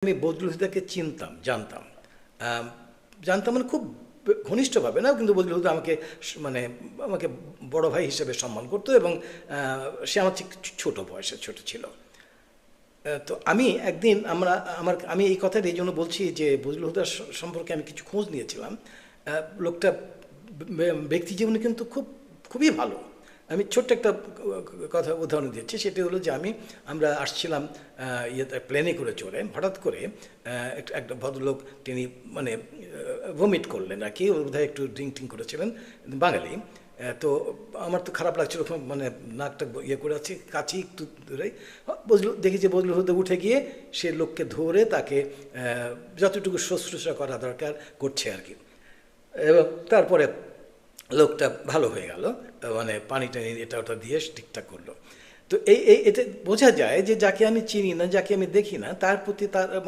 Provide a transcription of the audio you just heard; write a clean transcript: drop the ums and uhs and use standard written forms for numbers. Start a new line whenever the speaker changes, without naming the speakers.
আমি বজলুল হুদাকে চিনতাম, জানতাম। আম জানতাম মানে খুব ঘনিষ্ঠভাবে না, কিন্তু বজলুল হুদা আমাকে মানে আমাকে বড় ভাই হিসেবে সম্মান করতো, এবং সে আমার ঠিক ছোট বয়সে ছোট ছিল। তো আমি একদিন আমি এই কথাটা এই জন্য বলছি যে বজলুল হুদার সম্পর্কে আমি কিছু খোঁজ নিয়েছিলাম। লোকটা ব্যক্তি জীবনে কিন্তু খুবই ভালো। আমি ছোট্ট একটা কথা উদাহরণ দিচ্ছি, সেটা হলো যে আমরা আসছিলাম ইয়েতে প্লেনে করে চড়ে, হঠাৎ করে একটা ভদ্রলোক, তিনি মানে ভমিট করলেন আর কি, বোধহয় একটু ড্রিঙ্ক টিং করেছিলেন, বাঙালি। তো আমার তো খারাপ লাগছিল, মানে নাকটা ইয়ে করে আছে, কাছে একটু দূরে দেখি যে বজলুল হুদা উঠে গিয়ে সে লোককে ধরে তাকে যতটুকু শুশ্রূষা করা দরকার করছে আর কি। এবং তারপরে লোকটা ভালো হয়ে গেল, মানে পানি টানি এটা ওটা দিয়ে ঠিকঠাক করলো। তো এতে বোঝা যায় যে যাকে আমি চিনি না, যাকে আমি দেখি না, তার প্রতি তার মানে